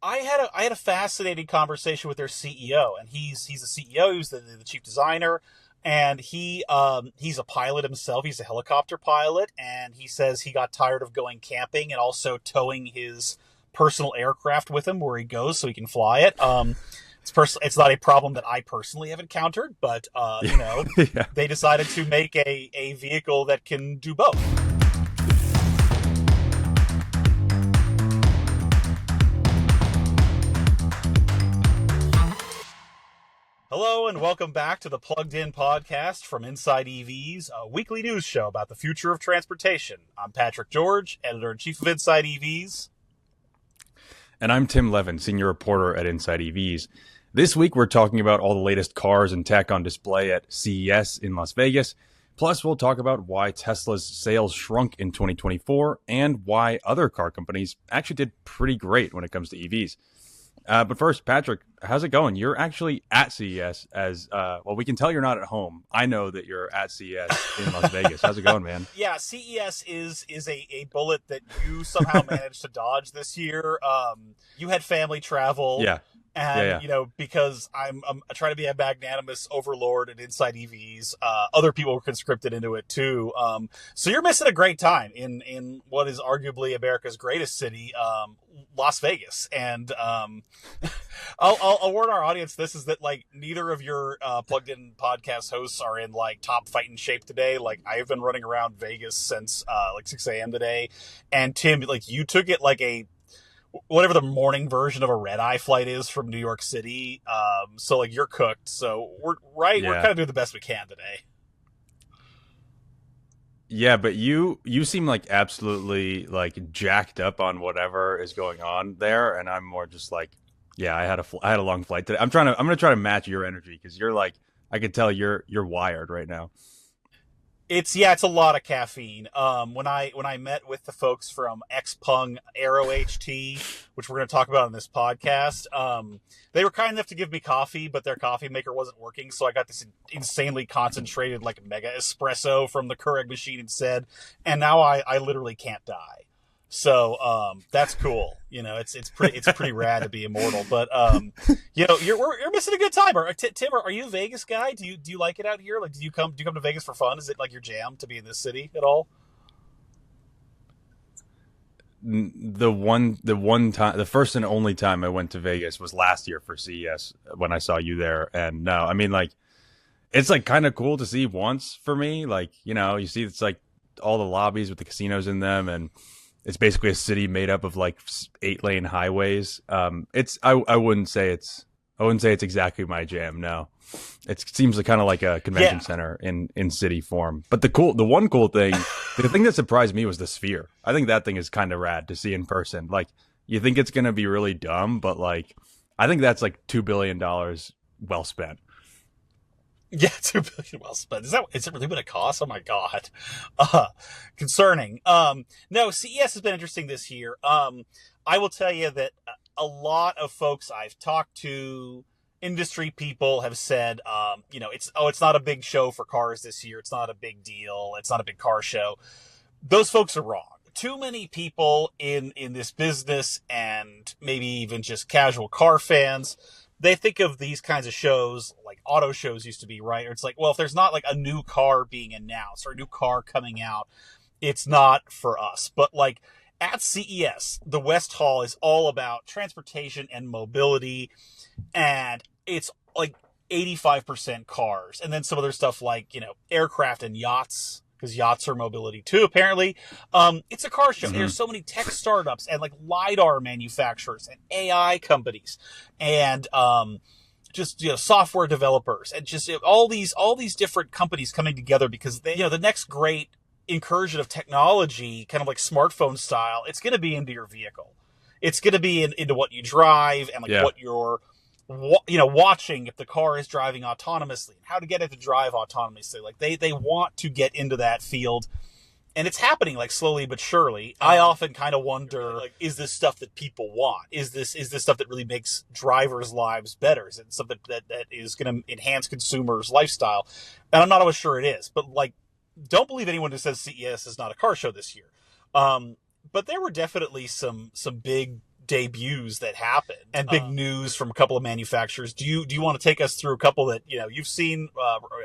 I had a fascinating conversation with their CEO, and he's the CEO, he's the chief designer, and he's a pilot himself. He's a helicopter pilot, and he says he got tired of going camping and also towing his personal aircraft with him where he goes so he can fly it. It's not a problem that I personally have encountered, but Yeah. they decided to make a vehicle that can do both. Hello and welcome back to the Plugged In podcast from InsideEVs, a weekly news show about the future of transportation. I'm Patrick George, editor-in-chief of InsideEVs. And I'm Tim Levin, senior reporter at InsideEVs. This week, we're talking about all the latest cars and tech on display at CES in Las Vegas. Plus, we'll talk about why Tesla's sales shrunk in 2024 and why other car companies actually did pretty great when it comes to EVs. But first, Patrick, how's it going? You're actually at CES well, we can tell you're not at home. I know that you're at CES in Las Vegas. How's it going, man? Yeah, CES is a bullet that you somehow managed to dodge this year. You had family travel. Yeah. And, because I'm trying to be a magnanimous overlord at InsideEVs, other people were conscripted into it too. So you're missing a great time in what is arguably America's greatest city, Las Vegas. And I'll warn our audience, this is that, like, neither of your Plugged In podcast hosts are in, like, top fighting shape today. Like, I've been running around Vegas since, 6 a.m. today. And Tim, like, you took it like whatever the morning version of a red-eye flight is from New York City. So, like, you're cooked. So we're kind of doing the best we can today. Yeah, but you seem like absolutely like jacked up on whatever is going on there, and I'm more just like, yeah, I had a long flight today. I'm gonna try to match your energy because you're like, I can tell you're wired right now. It's a lot of caffeine. When I met with the folks from XPENG AeroHT, which we're going to talk about on this podcast, they were kind enough to give me coffee, but their coffee maker wasn't working, so I got this insanely concentrated, like, mega espresso from the Keurig machine instead, and now I literally can't die. So that's cool. It's pretty rad to be immortal. But you're missing a good time. Tim, are you a Vegas guy? Do you like it out here? Like, do you come to Vegas for fun? Is it like your jam to be in this city at all? The first and only time I went to Vegas was last year for CES when I saw you there. And no, I mean, like, it's like kind of cool to see once for me. Like, you see it's like all the lobbies with the casinos in them, and it's basically a city made up of like 8-lane highways. I wouldn't say it's exactly my jam. No, it seems like kind of like a convention center in city form. But the one cool thing, the thing that surprised me was the Sphere. I think that thing is kind of rad to see in person. Like, you think it's gonna be really dumb, but like, I think that's like $2 billion well spent. Yeah, $2 billion well spent. Is it really what it costs? Oh my God. Concerning. No, CES has been interesting this year. I will tell you that a lot of folks I've talked to, industry people, have said, it's not a big show for cars this year. It's not a big deal. It's not a big car show. Those folks are wrong. Too many people in this business, and maybe even just casual car fans, they think of these kinds of shows like auto shows used to be, right? Or it's like, well, if there's not like a new car being announced or a new car coming out, it's not for us. But like at CES, the West Hall is all about transportation and mobility, and it's like 85% cars. And then some other stuff like, aircraft and yachts, because yachts are mobility too, apparently. It's a car show. Mm-hmm. There's so many tech startups and like LiDAR manufacturers and AI companies and just software developers and just all these different companies coming together because they, the next great incursion of technology, kind of like smartphone style, it's going to be into your vehicle. It's going to be into what you drive and like what you're watching if the car is driving autonomously, how to get it to drive autonomously. Like they want to get into that field, and it's happening like slowly but surely. I often kind of wonder, like, is this stuff that people want? Is this stuff that really makes drivers' lives better? Is it something that is going to enhance consumers' lifestyle? And I'm not always sure it is, but like, don't believe anyone who says CES is not a car show this year. But there were definitely some big debuts that happened and big news from a couple of manufacturers. Do you want to take us through a couple that you've seen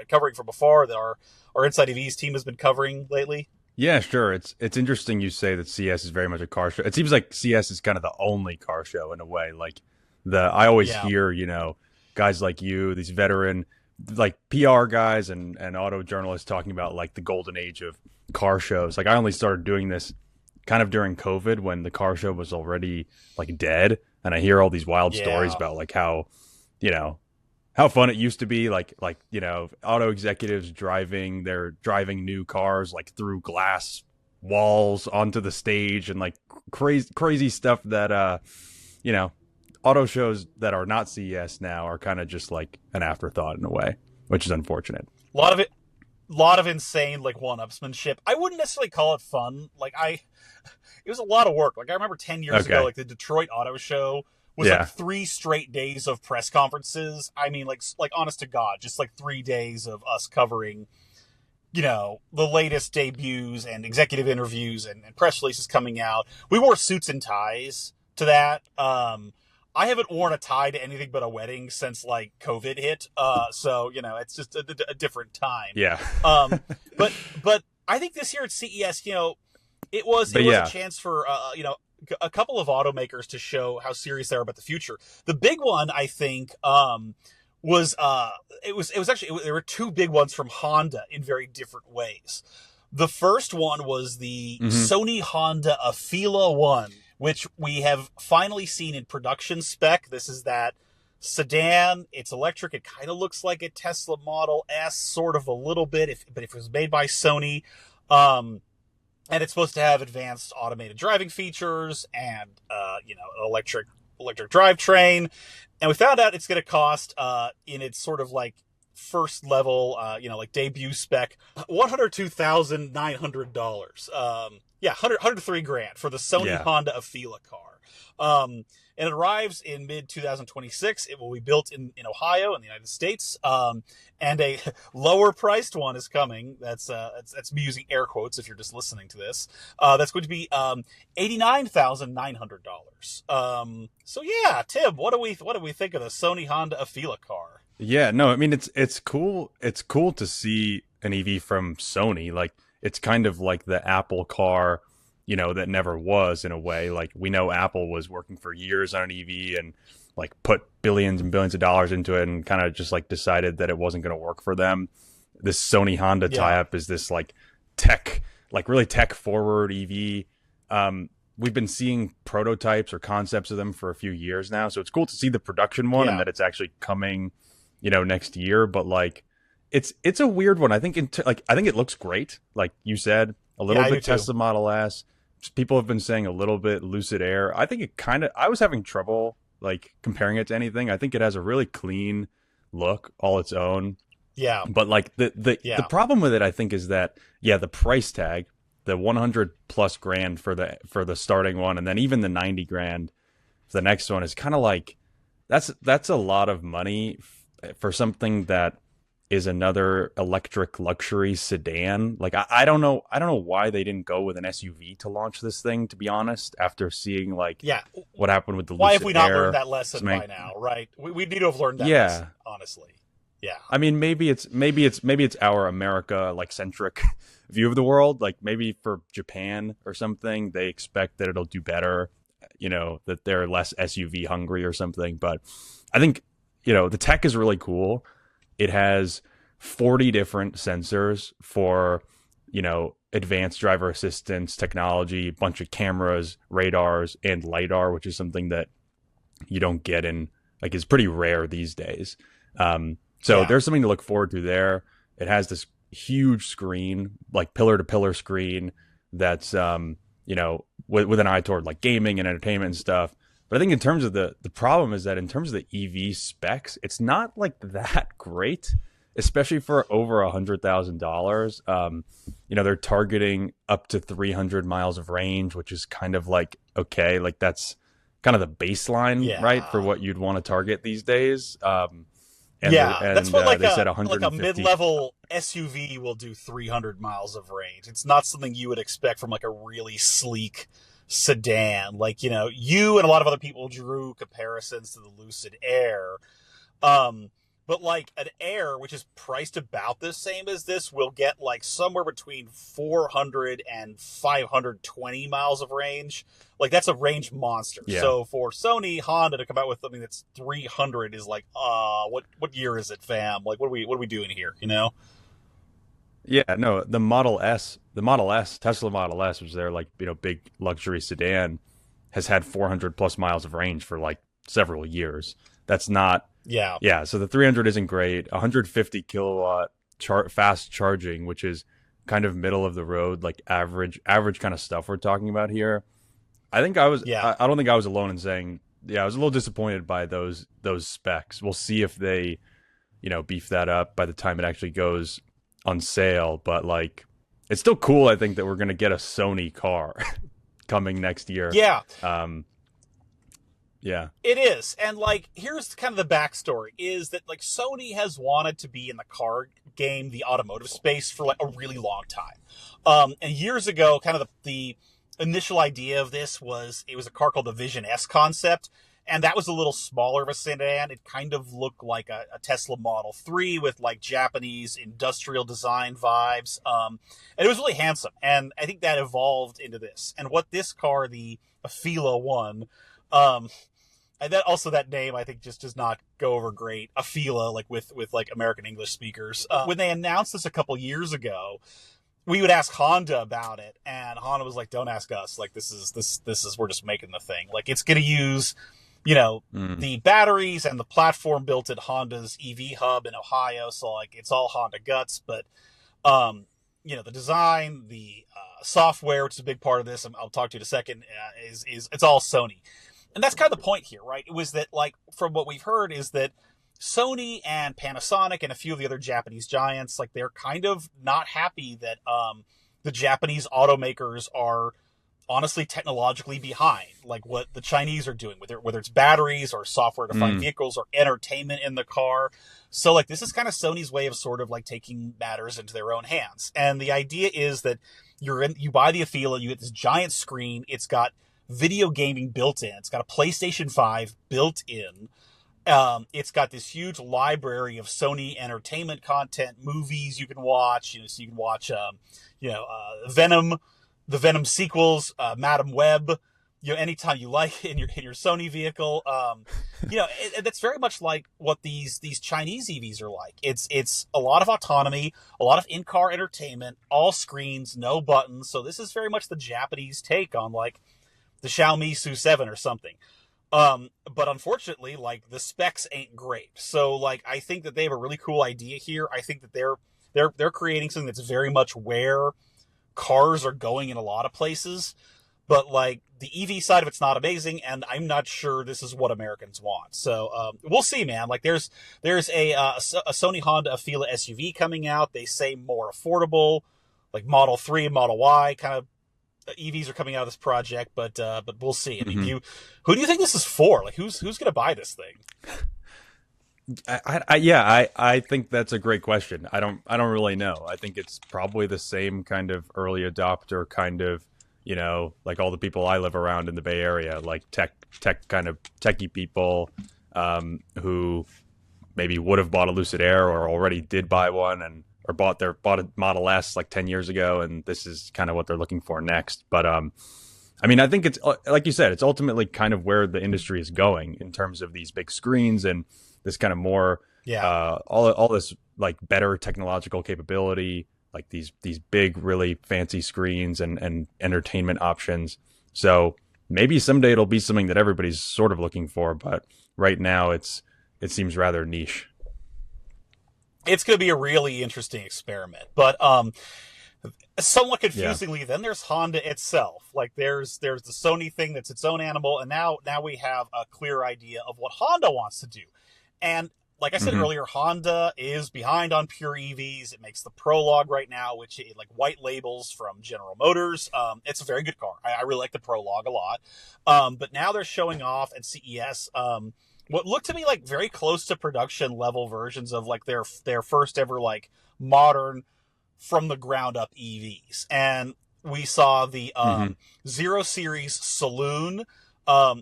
covering from afar that our InsideEVs team has been covering lately? Yeah, sure. It's interesting you say that CES is very much a car show. It seems like CES is kind of the only car show in a way. Like I always hear, guys like you, these veteran like PR guys and auto journalists talking about like the golden age of car shows. Like I only started doing this kind of during COVID when the car show was already like dead, and I hear all these wild stories about like how fun it used to be, like auto executives driving new cars like through glass walls onto the stage, and like crazy stuff that auto shows that are not CES now are kind of just like an afterthought in a way, which is unfortunate. A lot of insane like one-upsmanship. I wouldn't necessarily call it fun. Like it was a lot of work. Like I remember 10 years ago, like the Detroit Auto Show was like 3 straight days of press conferences. I mean, like honest to God, just like 3 days of us covering, the latest debuts and executive interviews and press releases coming out. We wore suits and ties to that. I haven't worn a tie to anything but a wedding since like COVID hit. So, it's just a different time. Yeah. But I think this year at CES, it was a chance for, a couple of automakers to show how serious they are about the future. The big one, I think, was actually there were 2 big ones from Honda in very different ways. The first one was the Sony-Honda Afeela 1, which we have finally seen in production spec. This is that sedan. It's electric. It kind of looks like a Tesla Model S, sort of a little bit, but if it was made by Sony. And it's supposed to have advanced automated driving features and, an electric drivetrain. And we found out it's going to cost, in its sort of like first level, like debut spec, $102,900. $103,000 for the Sony Honda Afeela car. And it arrives in mid-2026. It will be built in Ohio in the United States. And a lower priced one is coming. That's me using air quotes if you're just listening to this. That's going to be $89,900. So yeah, Tim, what do we think of the Sony Honda Afeela car? Yeah, no, I mean it's cool. It's cool to see an EV from Sony. Like it's kind of like the Apple car, that never was in a way. Like we know Apple was working for years on an EV and like put billions and billions of dollars into it and kind of just like decided that it wasn't going to work for them. This Sony Honda tie-up is this like really tech forward EV. We've been seeing prototypes or concepts of them for a few years now. So it's cool to see the production one and that it's actually coming, next year. But like, it's a weird one. I think I think it looks great. Like you said, a little bit Tesla Model S. People have been saying a little bit Lucid Air. I think I was having trouble like comparing it to anything. I think it has a really clean look all its own. Yeah. But like the problem with it, I think, is that the price tag, the 100 plus grand for the starting one, and then even the 90 grand for the next one is kind of like that's a lot of money for something that is another electric luxury sedan. Like I don't know why they didn't go with an SUV to launch this thing, to be honest, after seeing like what happened with the Lucid Air. Why have we not learned that lesson by now, right? We need to have learned that lesson, honestly. Yeah. I mean, maybe it's our America like centric view of the world. Like maybe for Japan or something, they expect that it'll do better, that they're less SUV hungry or something. But I think, the tech is really cool. It has 40 different sensors for, advanced driver assistance technology, a bunch of cameras, radars, and LiDAR, which is something that you don't get in, like, is pretty rare these days. So there's something to look forward to there. It has this huge screen, like pillar-to-pillar screen that's, with an eye toward, like, gaming and entertainment and stuff. But I think in terms of the problem is that in terms of the EV specs, it's not like that great, especially for over $100,000. They're targeting up to 300 miles of range, which is kind of like, okay, like that's kind of the baseline, right, for what you'd want to target these days. That's what like they said 150. Like a mid-level SUV will do 300 miles of range. It's not something you would expect from like a really sleek sedan. Like, you and a lot of other people drew comparisons to the Lucid Air. But like an Air, which is priced about the same as this, will get like somewhere between 400 and 520 miles of range. Like, that's a range monster. Yeah. So for Sony Honda to come out with something that's 300 is like, what year is it, fam? Like, what are we doing here? Yeah, no, the Tesla Model S, which is their like big luxury sedan, has had 400 plus miles of range for like several years. That's not. Yeah. So the 300 isn't great. 150 kilowatt fast charging, which is kind of middle of the road, like average kind of stuff we're talking about here. I think I was. Yeah. I don't think I was alone in saying. Yeah, I was a little disappointed by those specs. We'll see if they, beef that up by the time it actually goes on sale. But like, it's still cool. I think that we're gonna get a Sony car coming next year. Yeah. Yeah. It is. And like, here's kind of the backstory is that like Sony has wanted to be in the car game, the automotive space, for like a really long time. And years ago, kind of the initial idea of this was, it was a car called the Vision S concept. And that was a little smaller of a sedan. It kind of looked like a Tesla Model 3 with like Japanese industrial design vibes. And it was really handsome. And I think that evolved into this. And what this car, the Afeela 1, and that name I think just does not go over great. Afeela, like with like American English speakers. When they announced this a couple years ago, we would ask Honda about it, and Honda was like, "Don't ask us. Like, this is we're just making the thing. Like, it's going to use, the batteries and the platform built at Honda's EV hub in Ohio. So like, it's all Honda guts, but the design, the software, which is a big part of this, I'll talk to you in a second, is it's all Sony." And that's kind of the point here, right? It was that, like, from what we've heard is that Sony and Panasonic and a few of the other Japanese giants, like, they're kind of not happy that the Japanese automakers are honestly technologically behind, like what the Chinese are doing, whether it's batteries or software-defined vehicles or entertainment in the car. So, like, this is kind of Sony's way of sort of, like, taking matters into their own hands. And the idea is that you buy the Afeela, you get this giant screen, it's got video gaming built in. It's got a PlayStation 5 built in. It's got this huge library of Sony entertainment content, movies you can watch. So you can watch, Venom, the Venom sequels, Madam Web. Anytime you like in your Sony vehicle. That's very much like what these Chinese EVs are like. It's a lot of autonomy, a lot of in-car entertainment, all screens, no buttons. So this is very much the Japanese take on like the Xiaomi SU7 or something. But unfortunately, like, the specs ain't great. So like, I think that they have a really cool idea here. I think that they're creating something that's very much where cars are going in a lot of places. But like, the EV side of it's not amazing, and I'm not sure this is what Americans want. So we'll see, man. Like, there's a Sony Honda Afeela SUV coming out. They say more affordable, like Model 3 and Model Y kind of EVs are coming out of this project, but we'll see. I mean, who do you think this is for? Like, who's going to buy this thing? I think that's a great question. I don't really know. I think it's probably the same kind of early adopter kind of, like all the people I live around in the Bay Area, like tech kind of techie people, who maybe would have bought a Lucid Air or already did buy one or bought a Model S like 10 years ago, and this is kind of what they're looking for next. But I mean, I think it's, like you said, it's ultimately kind of where the industry is going in terms of these big screens and this kind of more, all this like better technological capability, like these big, really fancy screens and entertainment options. So maybe someday it'll be something that everybody's sort of looking for, but right now it seems rather niche. It's going to be a really interesting experiment, but somewhat confusingly, then there's Honda itself. Like, there's the Sony thing that's its own animal, and now we have a clear idea of what Honda wants to do. And like I said earlier, Honda is behind on pure EVs. It makes the Prologue right now, which it like white labels from General Motors. It's a very good car. I really like the Prologue a lot. But now they're showing off at CES what looked to me like very close to production level versions of like their first ever like modern from the ground up EVs. And We saw the Mhm. 0 Series Saloon,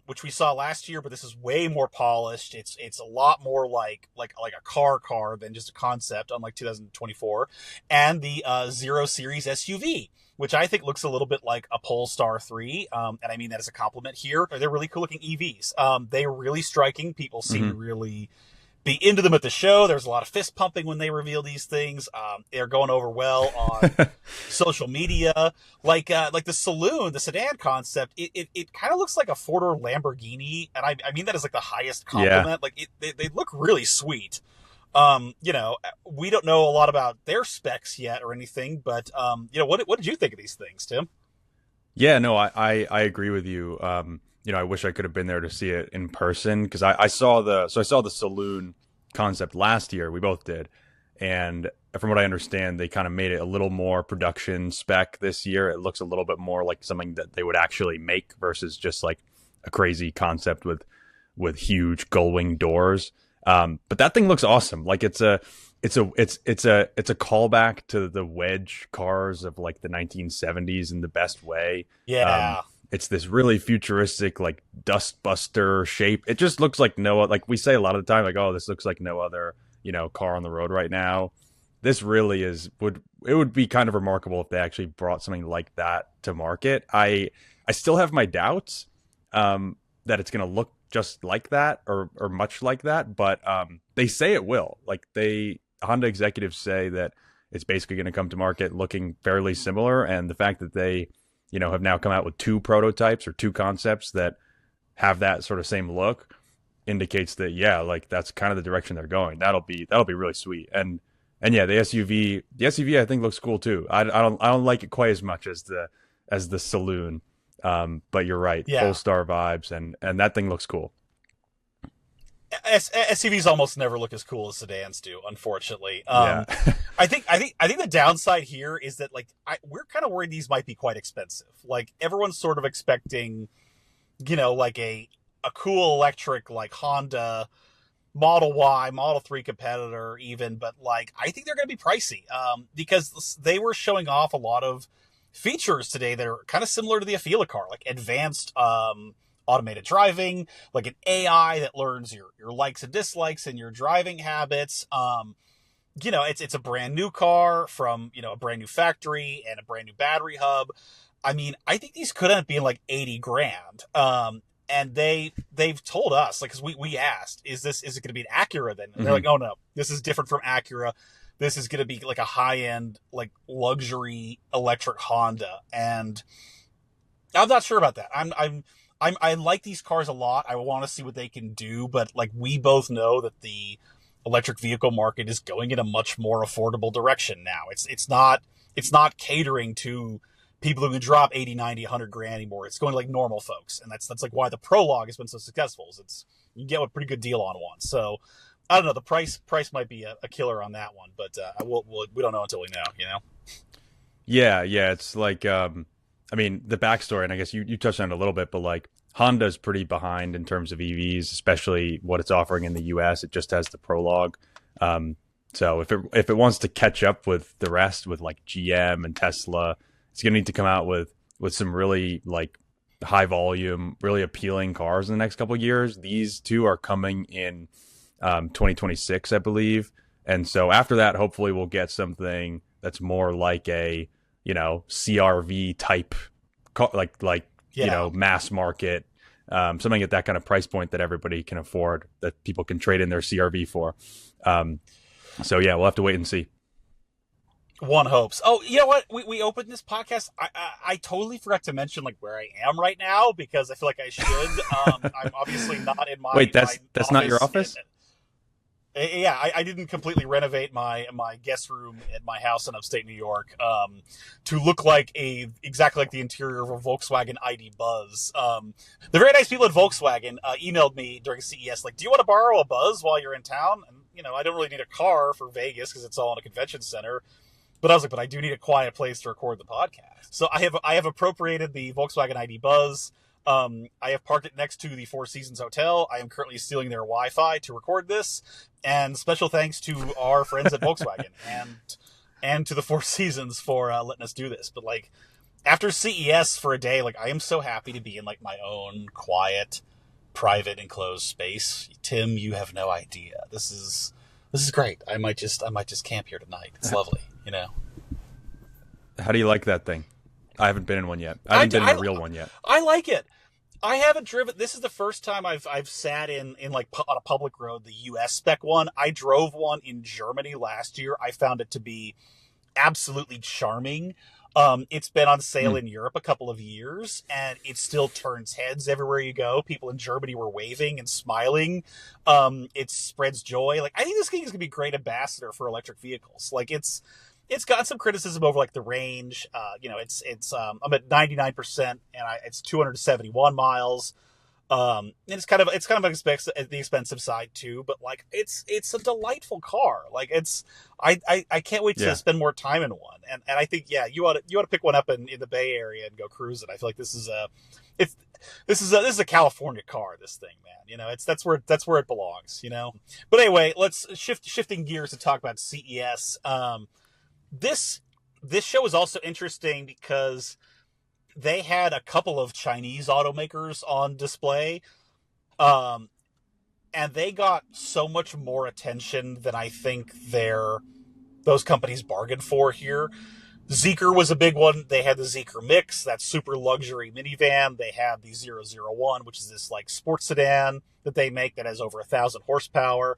which we saw last year, but this is way more polished. It's a lot more like a car than just a concept, unlike 2024. And the 0 Series SUV, which I think looks a little bit like a Polestar 3, and I mean that as a compliment here. They're really cool looking EVs. They're really striking. People seem to Mhm. really be into them at the show. There's a lot of fist pumping when they reveal these things. They're going over well on social media. Like the Saloon, the sedan concept, it kind of looks like a Ford or Lamborghini, and I mean that as like the highest Yeah. compliment. Like they look really sweet. You know, we don't know a lot about their specs yet or anything, but you know, what did you think of these things, Tim? Yeah, no, I agree with you. You know, I wish I could have been there to see it in person because I saw the Saloon concept last year. We both did, and from what I understand, they kind of made it a little more production spec this year. It looks a little bit more like something that they would actually make versus just like a crazy concept with huge gull wing doors. But that thing looks awesome. Like it's a callback to the wedge cars of like the 1970s in the best way. Yeah. It's this really futuristic, like dust buster shape. It just looks like like we say a lot of the time, like, oh, this looks like no other, you know, car on the road right now. This really would be kind of remarkable if they actually brought something like that to market. I still have my doubts that it's going to look just like that or much like that, but they say it will. Like Honda executives say that it's basically going to come to market looking fairly similar, and the fact that they, you know, have now come out with 2 prototypes or 2 concepts that have that sort of same look indicates that, yeah, like that's kind of the direction they're going. That'll be really sweet. And yeah, the SUV I think looks cool too. I don't like it quite as much as the Saloon. But you're right, Yeah. Polestar vibes, and that thing looks cool. SUVs almost never look as cool as sedans do, unfortunately. Yeah. I think the downside here is that like we're kind of worried these might be quite expensive. Like everyone's sort of expecting, you know, like a cool electric like Honda Model Y, Model 3 competitor even, but like I think they're going to be pricey because they were showing off a lot of features today that are kind of similar to the Afeela car, like advanced automated driving, like an AI that learns your likes and dislikes and your driving habits. You know, it's a brand new car from, you know, a brand new factory and a brand new battery hub. I mean, I think these could end up being like 80 grand. And they've told us, like, cause we asked, is it going to be an Acura then? And they're like, oh no, this is different from Acura. This is going to be like a high end, like luxury electric Honda. And I'm not sure about that. I like these cars a lot. I want to see what they can do, but like we both know that the electric vehicle market is going in a much more affordable direction now. It's not catering to people who can drop 80, 90, 100 grand anymore. It's going to like normal folks. And that's like why the Prologue has been so successful. You can get a pretty good deal on one. So I don't know. The price might be a killer on that one, but we don't know until we know, you know? Yeah. It's like, I mean, the backstory, and I guess you touched on it a little bit, but like Honda's pretty behind in terms of EVs, especially what it's offering in the US. It just has the Prologue. So if it wants to catch up with the rest, with like GM and Tesla, it's going to need to come out with some really like high volume, really appealing cars in the next couple of years. These two are coming in 2026, I believe. And so after that, hopefully we'll get something that's more like a, you know, CRV type, you know, mass market, something at that kind of price point that everybody can afford, that people can trade in their CRV for. So yeah, we'll have to wait and see. One hopes. Oh, you know what? We opened this podcast. I totally forgot to mention like where I am right now because I feel like I should. I'm obviously not in my Wait. That's my not your office. Yeah, I didn't completely renovate my guest room at my house in upstate New York to look like exactly like the interior of a Volkswagen ID Buzz. The very nice people at Volkswagen emailed me during CES like, "Do you want to borrow a Buzz while you're in town?" And you know, I don't really need a car for Vegas because it's all in a convention center. But I was like, but I do need a quiet place to record the podcast. So I have appropriated the Volkswagen ID Buzz. I have parked it next to the Four Seasons Hotel. I am currently stealing their Wi-Fi to record this. And special thanks to our friends at Volkswagen and to the Four Seasons for letting us do this. But like, after CES for a day, like I am so happy to be in like my own quiet, private, enclosed space. Tim, you have no idea. This is great. I might just camp here tonight. It's lovely, you know. How do you like that thing? I haven't been in one yet. I haven't been in a real one yet. I like it. I haven't driven. This is the first time I've sat in like on a public road, the US spec one. I drove one in Germany last year. I found it to be absolutely charming. It's been on sale in Europe a couple of years, and it still turns heads everywhere you go. People in Germany were waving and smiling. It spreads joy. Like, I think this thing is gonna be a great ambassador for electric vehicles. Like, it's got some criticism over like the range. You know, I'm at 99%, and it's 271 miles. And it's kind of the expensive side too, but like it's a delightful car. Like I can't wait to spend more time in one. And I think you ought to pick one up in the Bay Area and go cruising. I feel like this is a California car. This thing, man. You know, that's where it belongs. You know. But anyway, let's shifting gears to talk about CES. This show is also interesting because they had a couple of Chinese automakers on display, and they got so much more attention than I think those companies bargained for here. Zeekr was a big one. They had the Zeekr Mix, that super luxury minivan. They had the 001, which is this like sports sedan that they make that has over 1,000 horsepower.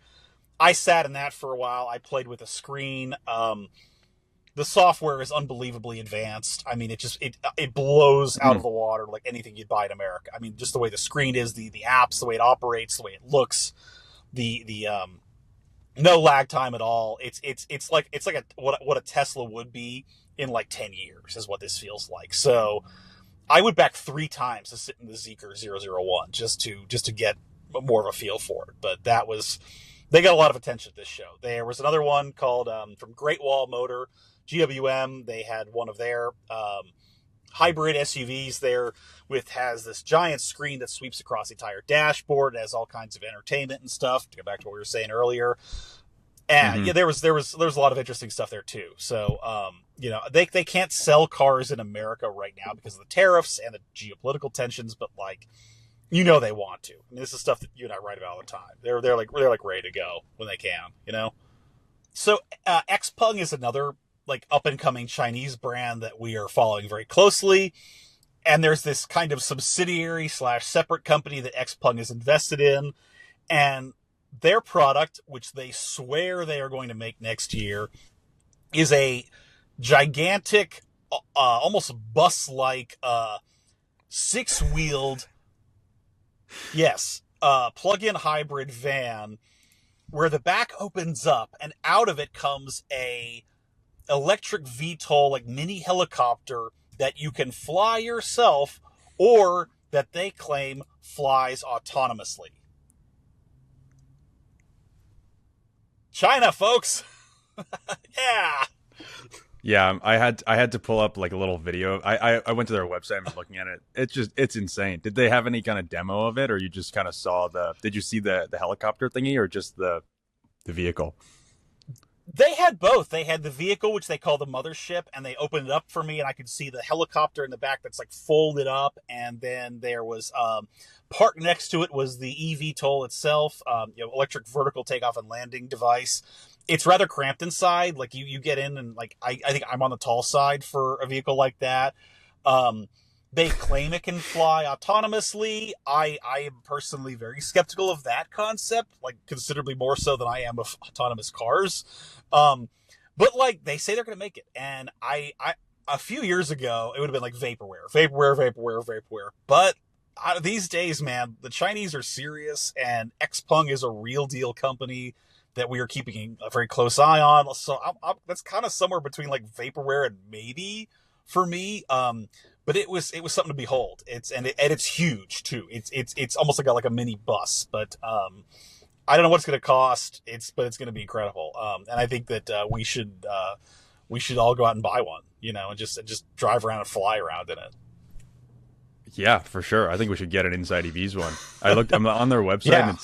I sat in that for a while. I played with a screen. The software is unbelievably advanced. I mean, it blows out of the water like anything you'd buy in America. I mean, just the way the screen is, the apps, the way it operates, the way it looks, the no lag time at all. It's like what a Tesla would be in like 10 years is what this feels like. So I would back 3 times to sit in the Zeekr 001 just to get more of a feel for it. But they got a lot of attention at this show. There was another one called from Great Wall Motor, GWM. They had one of their hybrid SUVs there has this giant screen that sweeps across the entire dashboard. It has all kinds of entertainment and stuff, to go back to what we were saying earlier. And there was a lot of interesting stuff there too. So you know, they can't sell cars in America right now because of the tariffs and the geopolitical tensions, but like, you know, they want to. I mean, this is stuff that you and I write about all the time. They're like ready to go when they can, you know. So XPENG is another like up and coming Chinese brand that we are following very closely. And there's this kind of subsidiary / separate company that XPENG is invested in. And their product, which they swear they are going to make next year, is a gigantic, almost bus-like, 6-wheeled, plug-in hybrid van where the back opens up and out of it comes a electric VTOL, like mini helicopter that you can fly yourself or that they claim flies autonomously. China, folks. Yeah, I had to pull up like a little video. I went to their website and was looking at it. It's insane. Did they have any kind of demo of it, or you just kind of saw did you see the helicopter thingy, or just the vehicle? They had both. They had the vehicle, which they call the mothership, and they opened it up for me, and I could see the helicopter in the back that's like folded up, and then there was parked next to it was the eVTOL itself, electric vertical takeoff and landing device. It's rather cramped inside. Like you get in, and like I think I'm on the tall side for a vehicle like that. They claim it can fly autonomously. I am personally very skeptical of that concept, like considerably more so than I am of autonomous cars. But like they say they're going to make it. And I a few years ago, it would have been like vaporware. But these days, man, the Chinese are serious, and XPENG is a real deal company that we are keeping a very close eye on. So that's kind of somewhere between like vaporware and maybe for me. But it was something to behold. It's huge too. It's almost like a mini bus. But I don't know what it's going to cost. But it's going to be incredible. And I think that we should all go out and buy one, and just drive around and fly around in it. Yeah, for sure. I think we should get an InsideEVs one. I'm on their website, and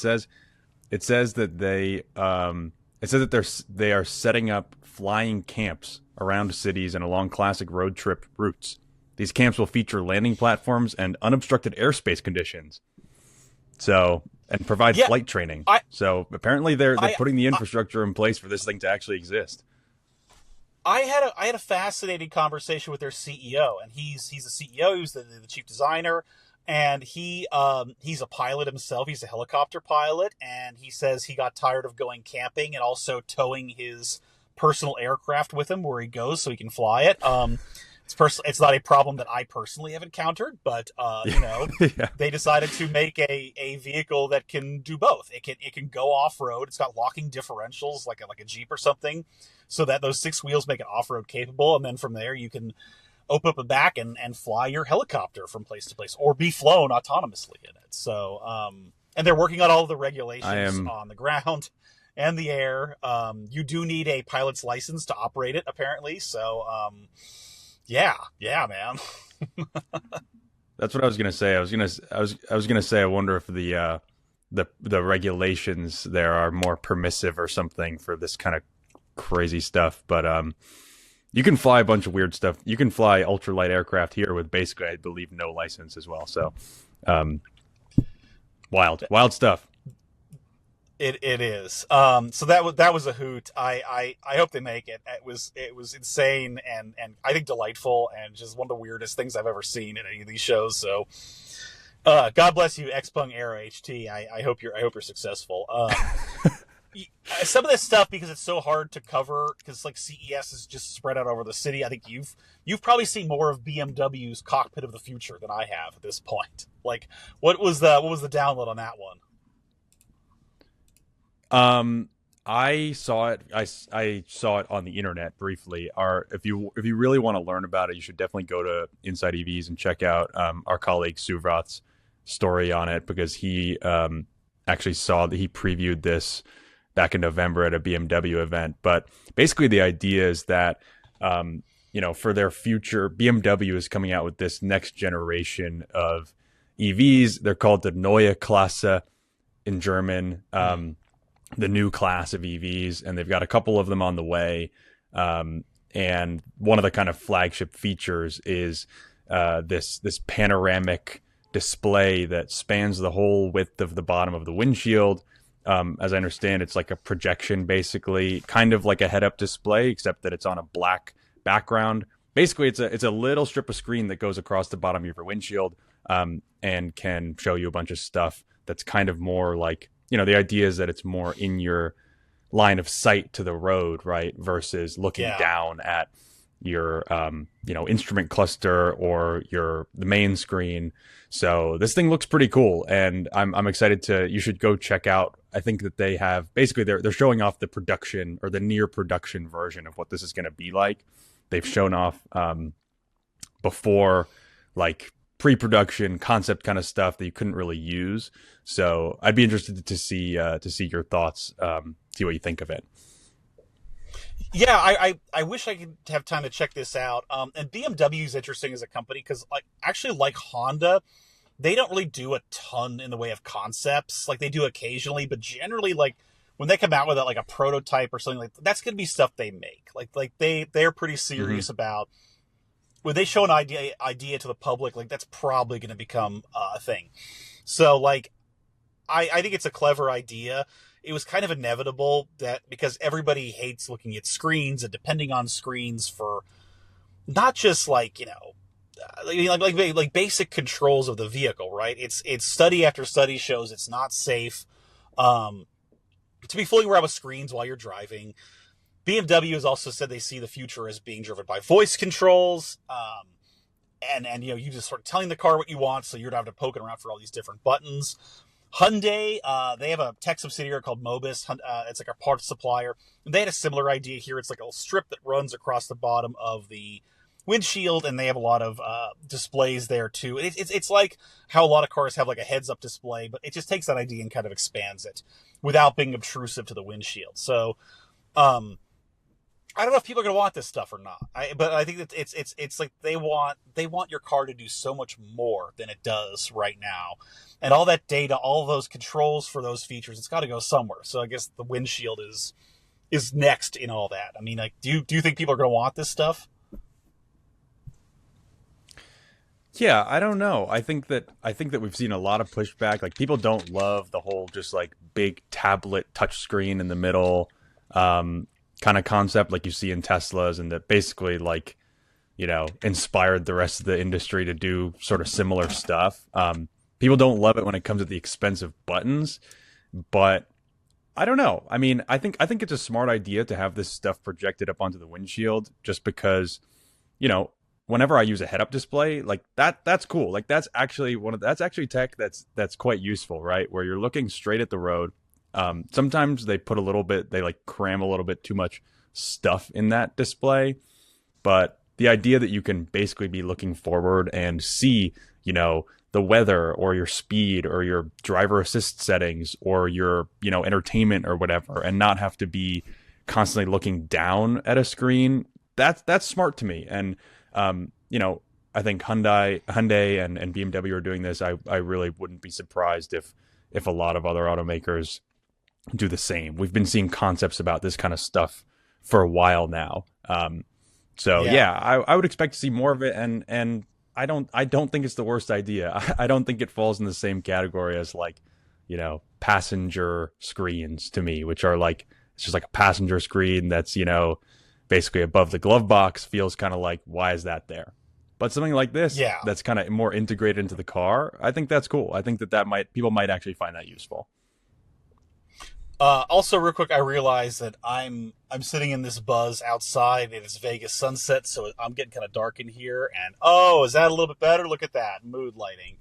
it says that they are setting up flying camps around cities and along classic road trip routes. These camps will feature landing platforms and unobstructed airspace conditions. So, and provide flight training. So apparently they're putting the infrastructure in place for this thing to actually exist. I had a fascinating conversation with their CEO, and he's the CEO, he's the chief designer, and he's a pilot himself. He's a helicopter pilot, and he says he got tired of going camping and also towing his personal aircraft with him where he goes so he can fly it. It's not a problem that I personally have encountered, but they decided to make a vehicle that can do both. It can go off road. It's got locking differentials like a Jeep or something, so that those 6 wheels make it off road capable. And then from there, you can open up the back and fly your helicopter from place to place, or be flown autonomously in it. So, and they're working on all of the regulations on the ground and the air. You do need a pilot's license to operate it, apparently. So, yeah, man. That's what I was gonna say. I was gonna say. I wonder if the regulations there are more permissive or something for this kind of crazy stuff. But you can fly a bunch of weird stuff. You can fly ultralight aircraft here with basically, I believe, no license as well. So, wild stuff. It is. So that was a hoot. I hope they make it. It was insane and I think delightful, and just one of the weirdest things I've ever seen in any of these shows. So, God bless you, XPENG AeroHT. I hope you're successful. Some of this stuff, because it's so hard to cover, because like CES is just spread out over the city. I think you've probably seen more of BMW's cockpit of the future than I have at this point. Like, what was the download on that one? I saw it. I saw it on the internet briefly. If you really want to learn about it, you should definitely go to InsideEVs and check out our colleague Suvrat's story on it, because he actually saw that he previewed this back in November at a BMW event. But basically, the idea is that for their future, BMW is coming out with this next generation of EVs. They're called the Neue Klasse in German. The new class of EVs, and they've got a couple of them on the way. And one of the kind of flagship features is this panoramic display that spans the whole width of the bottom of the windshield. As I understand, it's like a projection, basically, kind of like a head-up display, except that it's on a black background. Basically, it's a little strip of screen that goes across the bottom of your windshield, and can show you a bunch of stuff that's kind of more like, the idea is that it's more in your line of sight to the road, right? Versus looking down at your, instrument cluster or the main screen. So this thing looks pretty cool, and I'm excited you should go check out. I think that they have, basically they're showing off the production or the near production version of what this is going to be like. They've shown off, before, like, pre-production concept kind of stuff that you couldn't really use. So I'd be interested to see your thoughts, see what you think of it. Yeah, I wish I could have time to check this out. And BMW is interesting as a company because, like Honda, they don't really do a ton in the way of concepts. Like, they do occasionally, but generally, like, when they come out with a prototype or something, like, that's going to be stuff they make. Like they're pretty serious about, when they show an idea to the public, like, that's probably going to become a thing. So, like, I think it's a clever idea. It was kind of inevitable that, because everybody hates looking at screens and depending on screens for not just like basic controls of the vehicle, right? It's study after study shows it's not safe to be fooling around with screens while you're driving. BMW has also said they see the future as being driven by voice controls, and you just sort of telling the car what you want, so you don't have to poke around for all these different buttons. Hyundai, they have a tech subsidiary called Mobis. It's like a parts supplier. And they had a similar idea here. It's like a strip that runs across the bottom of the windshield, and they have a lot of displays there too. It's like how a lot of cars have like a heads-up display, but it just takes that idea and kind of expands it without being obtrusive to the windshield. So, I don't know if people are going to want this stuff or not. But I think that it's like they want your car to do so much more than it does right now. And all that data, all those controls for those features, it's got to go somewhere. So I guess the windshield is next in all that. I mean, like, do you think people are going to want this stuff? Yeah, I don't know. I think that we've seen a lot of pushback. Like people don't love the whole just like big tablet touchscreen in the middle kind of concept like you see in Teslas, and that basically like inspired the rest of the industry to do sort of similar stuff. People don't love it when it comes to the expense of buttons, but I don't know. I mean, I think it's a smart idea to have this stuff projected up onto the windshield, just because you know, whenever I use a head-up display, like that's cool. Like that's actually tech that's quite useful, right? Where you're looking straight at the road. Sometimes they like cram a little bit too much stuff in that display, but the idea that you can basically be looking forward and see, the weather or your speed or your driver assist settings or your, entertainment or whatever, and not have to be constantly looking down at a screen, that's smart to me. And I think Hyundai and BMW are doing this. I really wouldn't be surprised if a lot of other automakers do the same. We've been seeing concepts about this kind of stuff for a while now. So Yeah. yeah, I would expect to see more of it, and I don't think it's the worst idea. I don't think it falls in the same category as like, passenger screens to me, which are like it's just like a passenger screen that's, basically above the glove box. Feels kind of like, why is that there? But something like this Yeah. that's kind of more integrated into the car, I think that's cool. I think that people might actually find that useful. Also, real quick, I realized that I'm sitting in this Buzz outside. It is Vegas sunset, so I'm getting kind of dark in here. And oh, is that a little bit better? Look at that mood lighting,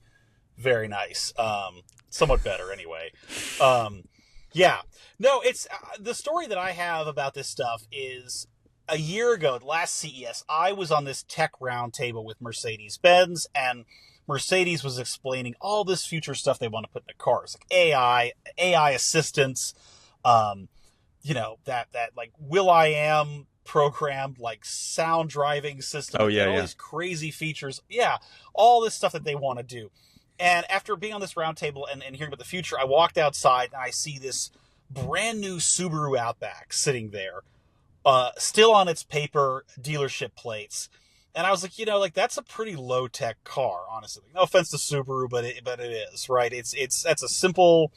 very nice. Somewhat better anyway. Yeah, no, it's the story that I have about this stuff is a year ago, last CES, I was on this tech roundtable with Mercedes-Benz, and Mercedes was explaining all this future stuff they want to put in the cars, like AI assistance, um, that like Will I Am programmed like sound driving system, Oh like, yeah, and all yeah. these crazy features. Yeah, all this stuff that they want to do. And after being on this roundtable and hearing about the future, I walked outside and I see this brand new Subaru Outback sitting there, still on its paper dealership plates. And I was like, like that's a pretty low tech car, honestly. No offense to Subaru, but it is, right. It's that's a simple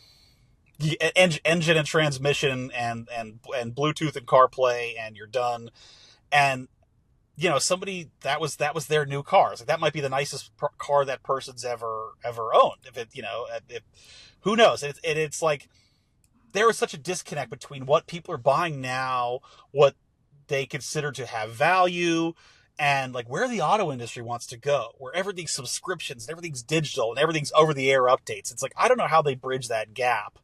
engine and transmission and Bluetooth and CarPlay, and you're done. And somebody that was their new car. It's like that might be the nicest car that person's ever owned. If it, if who knows? It's like there is such a disconnect between what people are buying now, what they consider to have value, and like where the auto industry wants to go, where everything's subscriptions and everything's digital and everything's over the air updates. It's like, I don't know how they bridge that gap,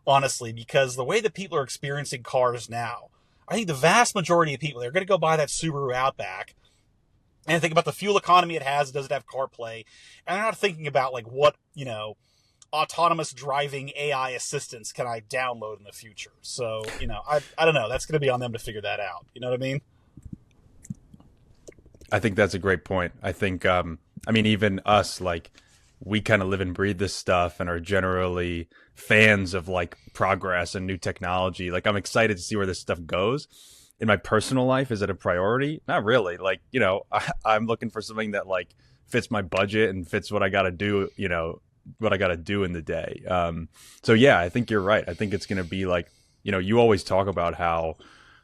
honestly, because the way that people are experiencing cars now, I think the vast majority of people, they're going to go buy that Subaru Outback and think about the fuel economy it has. Does it have CarPlay? And they're not thinking about like what, autonomous driving AI assistance can I download in the future? So, I don't know. That's going to be on them to figure that out. You know what I mean? I think that's a great point. I think, I mean, even us, like, we kind of live and breathe this stuff and are generally fans of like progress and new technology. Like, I'm excited to see where this stuff goes. In my personal life, is it a priority? Not really. Like, I'm looking for something that like fits my budget and fits what I got to do, what I got to do in the day. So yeah, I think you're right. I think it's going to be like, you always talk about how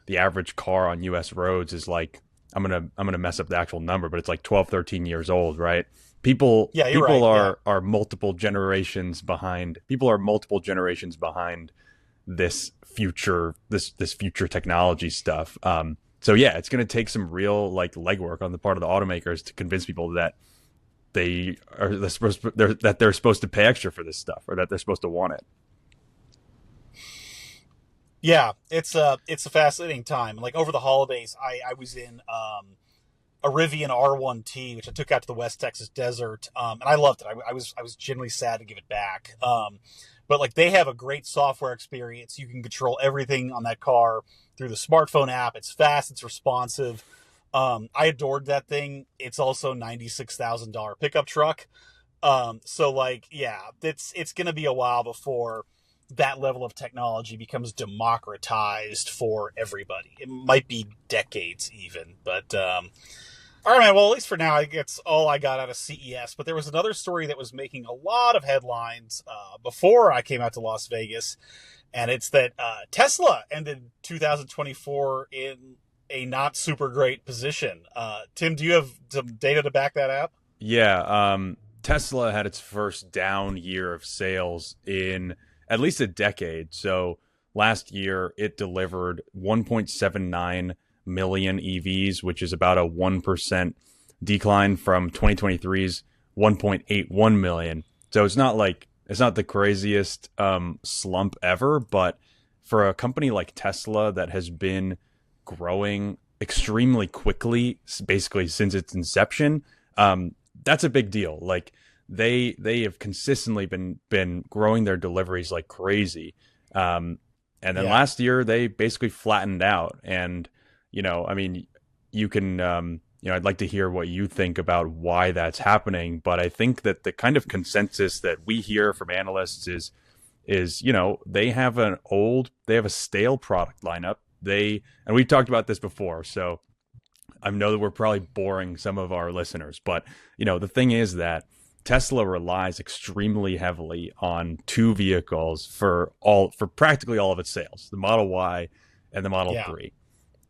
the average car on US roads is like, I'm gonna mess up the actual number, but it's like 12, 13 years old, right? People Yeah, you're people right. Yeah. are multiple generations behind. People are multiple generations behind this future technology stuff. So yeah, it's gonna take some real like legwork on the part of the automakers to convince people that they're supposed to pay extra for this stuff, or that they're supposed to want it. Yeah, it's a fascinating time. Like over the holidays, I was in a Rivian R1T, which I took out to the West Texas desert, and I loved it. I was genuinely sad to give it back. But like they have a great software experience. You can control everything on that car through the smartphone app. It's fast. It's responsive. I adored that thing. It's also $96,000 pickup truck. So like, yeah, it's gonna be a while before that level of technology becomes democratized for everybody. It might be decades even, but All right, man. Well, at least for now, I guess all I got out of CES. But there was another story that was making a lot of headlines before I came out to Las Vegas, and it's that Tesla ended 2024 in a not super great position. Tim, do you have some data to back that up? Yeah, Tesla had its first down year of sales in at least a decade. So last year, it delivered 1.79 million EVs, which is about a 1% decline from 2023's 1.81 million. So it's not the craziest slump ever, but for a company like Tesla that has been growing extremely quickly, basically since its inception, that's a big deal. Like they have consistently been growing their deliveries like crazy. And then last year they basically flattened out. And I mean, you can I'd like to hear what you think about why that's happening. But I think that the kind of consensus that we hear from analysts is they have a stale product lineup. And we've talked about this before, so I know that we're probably boring some of our listeners, but the thing is that Tesla relies extremely heavily on two vehicles for practically all of its sales, the Model Y and the Model 3.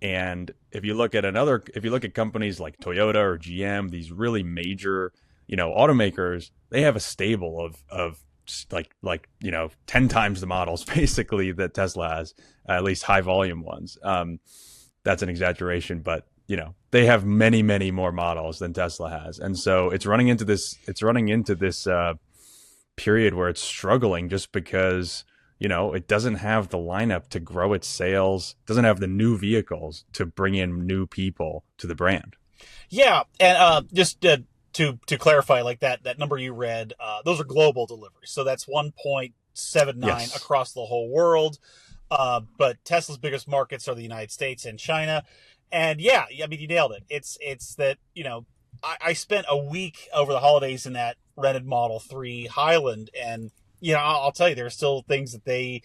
And if you look at companies like Toyota or GM, these really major, automakers, they have a stable of like 10 times the models basically that Tesla has, at least high volume ones. That's an exaggeration, but they have many, many more models than Tesla has. And so it's running into this period where it's struggling just because, it doesn't have the lineup to grow its sales, doesn't have the new vehicles to bring in new people to the brand. Yeah. And just to clarify, like that number you read, those are global deliveries. So that's 1.79 across the whole world. But Tesla's biggest markets are the United States and China. And yeah, I mean, you nailed it. It's that, I spent a week over the holidays in that rented Model 3 Highland. And, I'll tell you, there are still things that they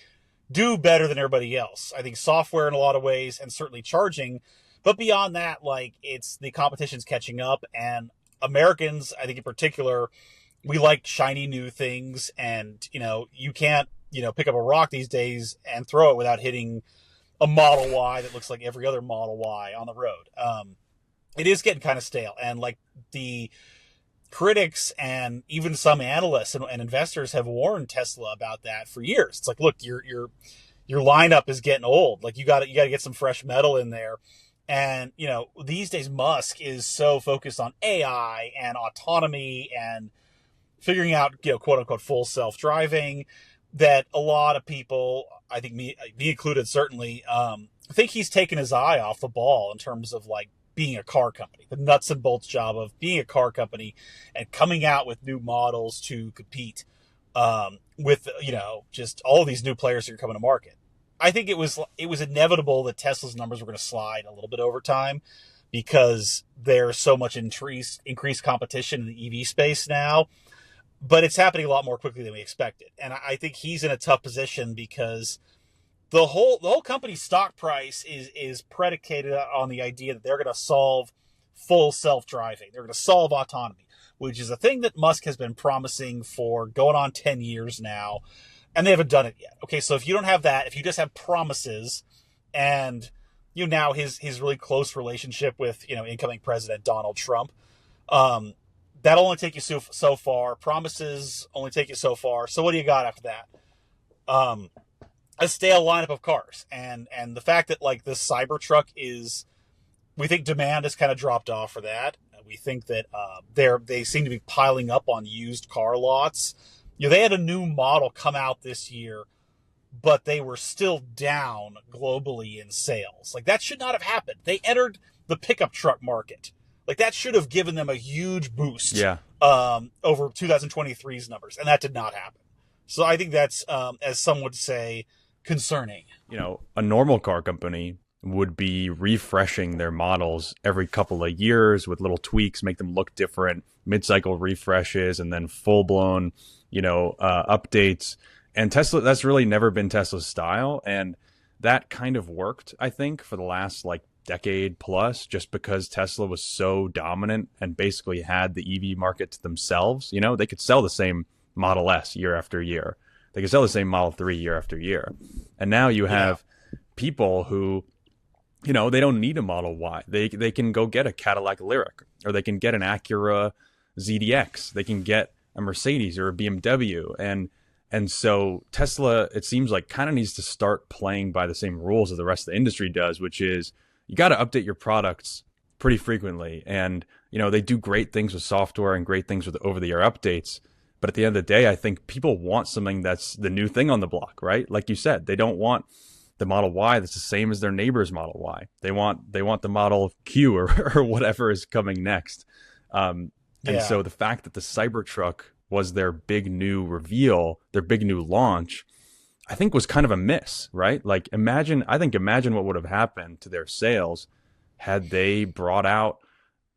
do better than everybody else. I think software in a lot of ways, and certainly charging. But beyond that, like, it's the competition's catching up. And Americans, I think in particular, we like shiny new things. And, you can't, pick up a rock these days and throw it without hitting a Model Y that looks like every other Model Y on the road. It is getting kind of stale. And like the critics and even some analysts and investors have warned Tesla about that for years. It's like, look, your lineup is getting old. Like you got to get some fresh metal in there. And, these days Musk is so focused on AI and autonomy and figuring out, quote unquote, full self-driving, that a lot of people, I think me included, certainly, think he's taken his eye off the ball in terms of like being a car company, the nuts and bolts job of being a car company and coming out with new models to compete with, just all these new players that are coming to market. I think it was inevitable that Tesla's numbers were going to slide a little bit over time because there's so much increased competition in the EV space now. But it's happening a lot more quickly than we expected. And I think he's in a tough position because the whole company's stock price is predicated on the idea that they're going to solve full self-driving. They're going to solve autonomy, which is a thing that Musk has been promising for going on 10 years now, and they haven't done it yet. Okay, so if you don't have that, if you just have promises and now his really close relationship with incoming President Donald Trump, that'll only take you so far. Promises only take you so far. So what do you got after that? A stale lineup of cars. And the fact that like this Cybertruck we think demand has kind of dropped off for that. We think that they seem to be piling up on used car lots. They had a new model come out this year, but they were still down globally in sales. Like that should not have happened. They entered the pickup truck market. Like that should have given them a huge boost over 2023's numbers, and that did not happen. So I think that's, as some would say, concerning. A normal car company would be refreshing their models every couple of years with little tweaks, make them look different, mid-cycle refreshes, and then full-blown, updates. And Tesla, that's really never been Tesla's style, and that kind of worked, I think, for the last decade plus, just because Tesla was so dominant and basically had the EV market to themselves. You know, they could sell the same Model S year after year. They could sell the same Model 3 year after year. And now you have people who, you know, they don't need a Model Y. They can go get a Cadillac Lyriq, or they can get an Acura ZDX. They can get a Mercedes or a BMW. And so Tesla, it seems like, kind of needs to start playing by the same rules that the rest of the industry does, which is you got to update your products pretty frequently. And, you know, they do great things with software and great things with over-the-air updates. But at the end of the day, I think people want something that's the new thing on the block, right? Like you said, they don't want the Model Y that's the same as their neighbor's Model Y. They want the Model Q or whatever is coming next. And so the fact that the Cybertruck was their big new reveal, their big new launch, I think was kind of a miss, right? Like imagine what would have happened to their sales had they brought out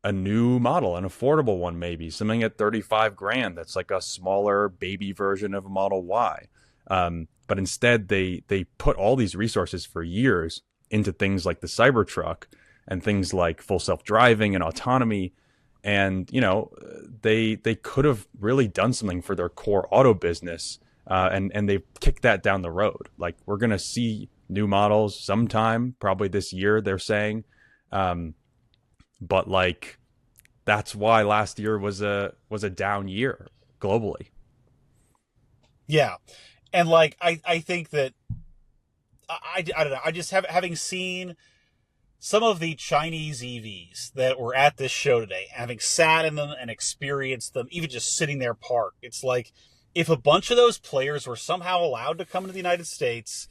a new model, an affordable one, maybe something at 35 grand. That's like a smaller baby version of a Model Y. But instead they put all these resources for years into things like the Cybertruck and things like full self-driving and autonomy. And, you know, they could have really done something for their core auto business. And they've kicked that down the road. Like, we're going to see new models sometime, probably this year, they're saying. But like, that's why last year was a down year globally. Yeah. And like, I think that I don't know. I just having seen some of the Chinese EVs that were at this show today, having sat in them and experienced them, even just sitting there parked, it's like if a bunch of those players were somehow allowed to come to the United States,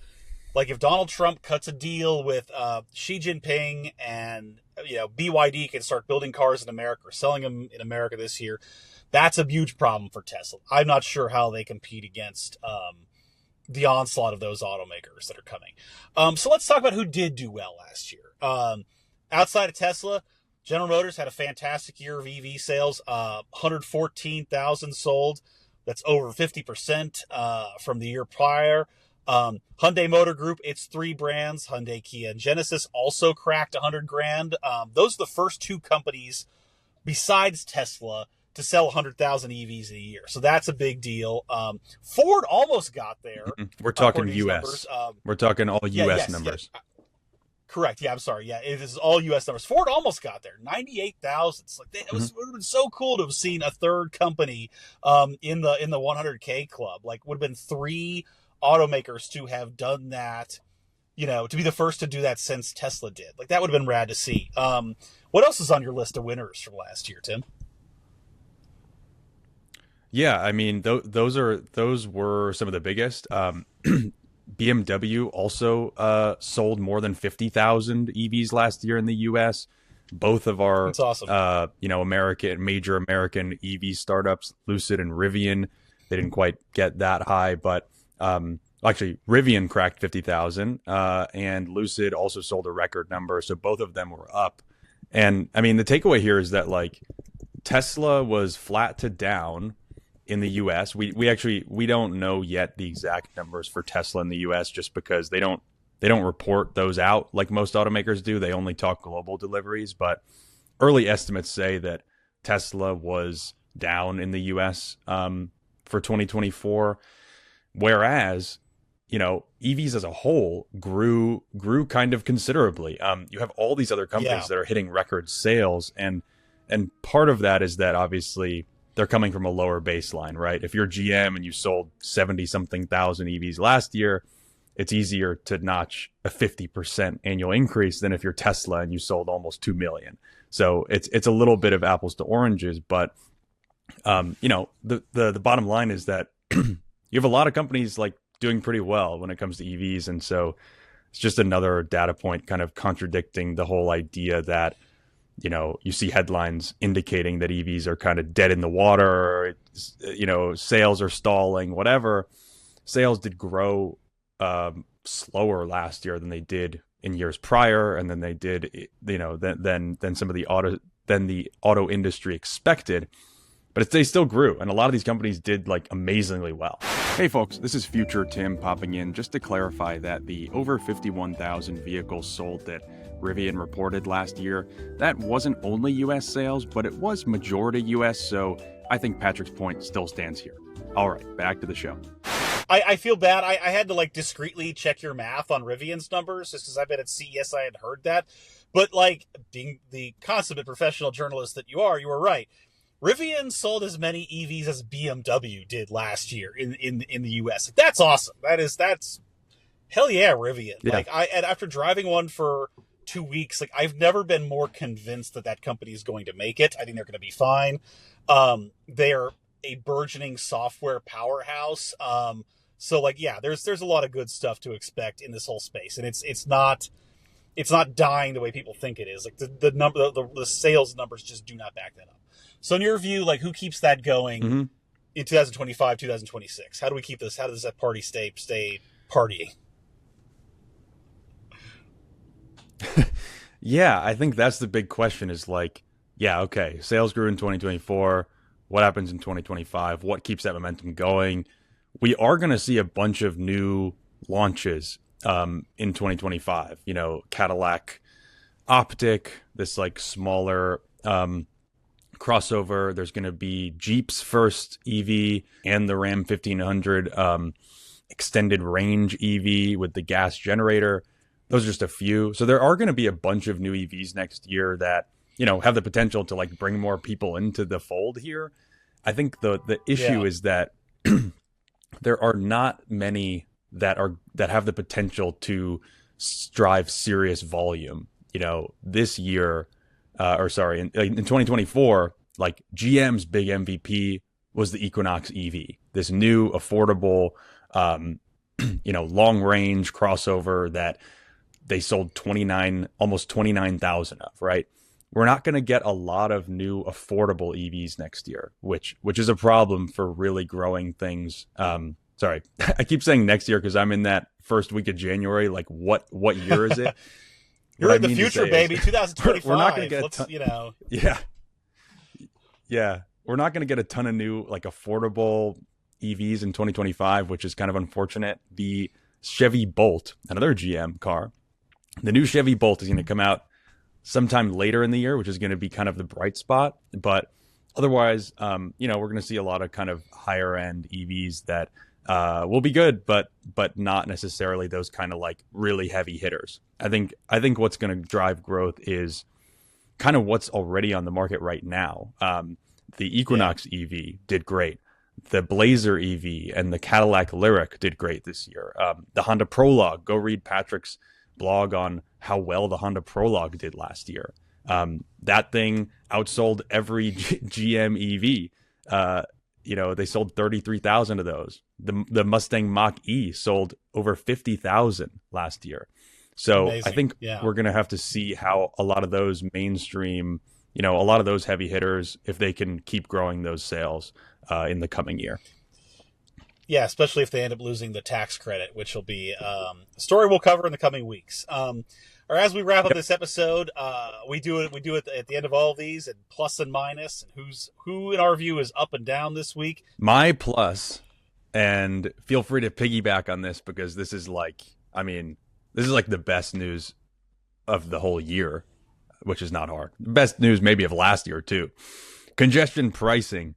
like if Donald Trump cuts a deal with Xi Jinping and, you know, BYD can start building cars in America or selling them in America this year, that's a huge problem for Tesla. I'm not sure how they compete against the onslaught of those automakers that are coming. So let's talk about who did do well last year. Outside of Tesla, General Motors had a fantastic year of EV sales, 114,000 sold. That's over 50% from the year prior. Hyundai Motor Group, its three brands, Hyundai, Kia, and Genesis, also cracked 100 grand. Those are the first two companies besides Tesla to sell 100,000 EVs in a year. So that's a big deal. Ford almost got there. We're talking U.S. We're talking all U.S. numbers. Yeah. Correct. Yeah, I'm sorry. Yeah, it is all U.S. numbers. Ford almost got there, 98,000. It's like it would have been so cool to have seen a third company in the 100K club. Like, would have been three automakers to have done that. You know, to be the first to do that since Tesla did. Like, that would have been rad to see. What else is on your list of winners from last year, Tim? Yeah, I mean, those were some of the biggest. BMW also sold more than 50,000 EVs last year in the U.S. Both of our, that's awesome. major American EV startups, Lucid and Rivian, they didn't quite get that high, but actually Rivian cracked 50,000, and Lucid also sold a record number. So both of them were up. And I mean, the takeaway here is that like Tesla was flat to down in the US. We don't know yet the exact numbers for Tesla in the US, just because they don't report those out like most automakers do. They only talk global deliveries, but early estimates say that Tesla was down in the US for 2024, whereas, you know, EVs as a whole grew kind of considerably. You have all these other companies that are hitting record sales, and part of that is that obviously they're coming from a lower baseline, right? If you're GM and you sold 70-something thousand EVs last year, it's easier to notch a 50% annual increase than if you're Tesla and you sold almost 2 million. So it's a little bit of apples to oranges, but you know, the bottom line is that you have a lot of companies like doing pretty well when it comes to EVs, and so it's just another data point kind of contradicting the whole idea that, you know, you see headlines indicating that EVs are kind of dead in the water, you know, sales are stalling, whatever. Sales did grow slower last year than they did in years prior, and then they did, you know, than some of the auto industry expected. But they still grew, and a lot of these companies did like amazingly well. Hey folks, this is Future Tim popping in just to clarify that the over 51,000 vehicles sold that Rivian reported last year, that wasn't only US sales, but it was majority US, so I think Patrick's point still stands here. All right, back to the show. I feel bad. I had to like discreetly check your math on Rivian's numbers just because I've been at CES. I had heard that. But like being the consummate professional journalist that you were right. Rivian sold as many EVs as BMW did last year in the US. That's awesome. That's hell yeah, Rivian. Yeah. Like and after driving one for 2 weeks, like I've never been more convinced that company is going to make it. I think they're going to be fine. They are a burgeoning software powerhouse. So like, yeah, there's a lot of good stuff to expect in this whole space, and it's not dying the way people think it is. Like the sales numbers just do not back that up. So in your view, like who keeps that going in 2025, 2026? How do we keep this? How does that party stay partying? Yeah, I think that's the big question is like, yeah, okay, sales grew in 2024. What happens in 2025? What keeps that momentum going? We are going to see a bunch of new launches in 2025. You know, Cadillac Optic, this like smaller crossover. There's going to be Jeep's first EV and the Ram 1500 extended range EV with the gas generator. Those are just a few. So there are going to be a bunch of new EVs next year that, you know, have the potential to like bring more people into the fold here. I think the issue is that there are not many that have the potential to drive serious volume. You know, this year, in 2024, like GM's big MVP was the Equinox EV, this new affordable, long range crossover that they sold almost 29,000 of, right? We're not going to get a lot of new affordable EVs next year, which is a problem for really growing things. Sorry, I keep saying next year because I'm in that first week of January. Like, what year is it? You're in the future, baby. 2025. We're not going to get Yeah. We're not going to get a ton of new, like, affordable EVs in 2025, which is kind of unfortunate. The Chevy Bolt, another GM car, the new Chevy Bolt is going to come out sometime later in the year, which is going to be kind of the bright spot. But otherwise, we're going to see a lot of kind of higher end EVs that will be good, but not necessarily those kind of like really heavy hitters. I think what's going to drive growth is kind of what's already on the market right now. The Equinox EV did great. The Blazer EV and the Cadillac Lyriq did great this year. The Honda Prologue, go read Patrick's blog on how well the Honda Prologue did last year. That thing outsold every GM EV. They sold 33,000 of those. The Mustang Mach-E sold over 50,000 last year. So amazing. I think we're going to have to see how a lot of those mainstream, a lot of those heavy hitters, if they can keep growing those sales in the coming year. Yeah, especially if they end up losing the tax credit, which will be a story we'll cover in the coming weeks. Or as we wrap up this episode, we do it at the end of all of these, and plus and minus, and who in our view is up and down this week. My plus, and feel free to piggyback on this because this is like the best news of the whole year, which is not hard. Best news maybe of last year too. Congestion pricing.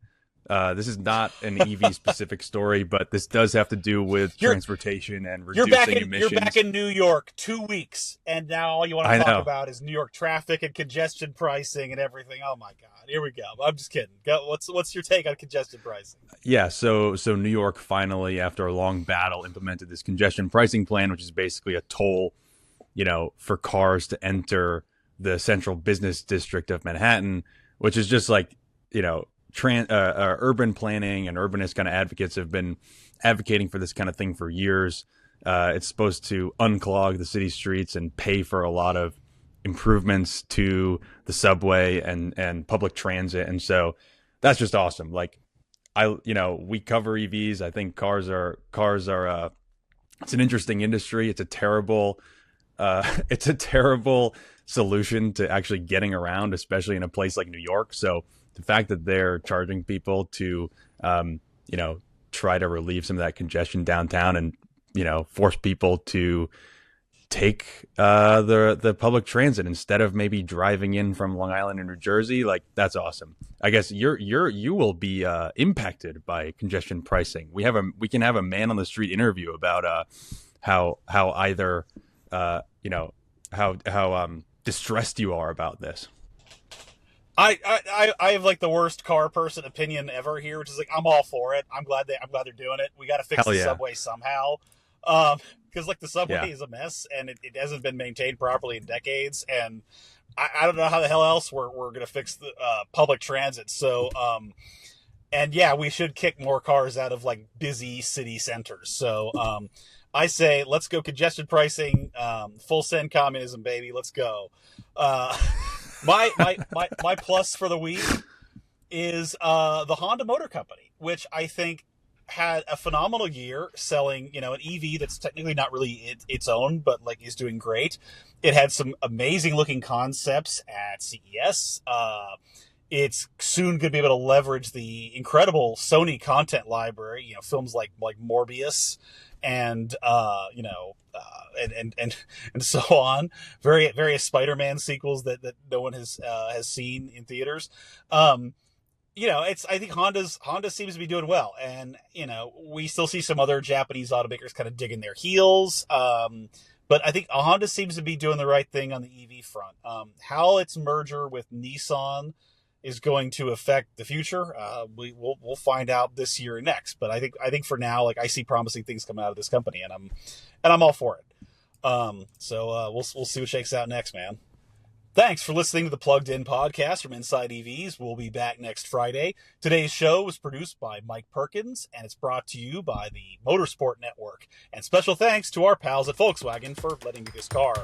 This is not an EV specific story, but this does have to do with transportation and reducing emissions. You're back in New York 2 weeks, and now all you want to talk about is New York traffic and congestion pricing and everything. Oh my God, here we go. I'm just kidding. What's your take on congestion pricing? Yeah, so New York finally, after a long battle, implemented this congestion pricing plan, which is basically a toll, for cars to enter the central business district of Manhattan, which is just like, urban planning and urbanist kind of advocates have been advocating for this kind of thing for years. It's supposed to unclog the city streets and pay for a lot of improvements to the subway and public transit. And so that's just awesome. Like we cover EVs. I think cars are it's an interesting industry. It's a terrible solution to actually getting around, especially in a place like New York. So the fact that they're charging people to, try to relieve some of that congestion downtown and, force people to take the public transit instead of maybe driving in from Long Island or New Jersey, like that's awesome. I guess you will be impacted by congestion pricing. We can have a man on the street interview about how either how distressed you are about this. I have like the worst car person opinion ever here, which is like I'm all for it. I'm glad they're doing it. We got to fix the subway somehow, because like the subway is a mess and it hasn't been maintained properly in decades. And I don't know how the hell else we're gonna fix the public transit. So and yeah, we should kick more cars out of like busy city centers. So I say let's go congestion pricing, full send communism, baby. Let's go. My plus for the week is the Honda Motor Company, which I think had a phenomenal year selling, an EV that's technically not really its own, but like is doing great. It had some amazing looking concepts at CES. It's soon going to be able to leverage the incredible Sony content library, films like Morbius and and so on. Various Spider-Man sequels that no one has seen in theaters. I think Honda seems to be doing well, and we still see some other Japanese automakers kind of digging their heels. But I think Honda seems to be doing the right thing on the EV front. How its merger with Nissan is going to affect the future, we'll find out this year or next. But I think for now, like I see promising things coming out of this company, and I'm all for it. So we'll see what shakes out next, man. Thanks for listening to the Plugged In podcast from InsideEVs. We'll be back next Friday. Today's show was produced by Mike Perkins, and it's brought to you by the Motorsport Network. And special thanks to our pals at Volkswagen for letting me this car.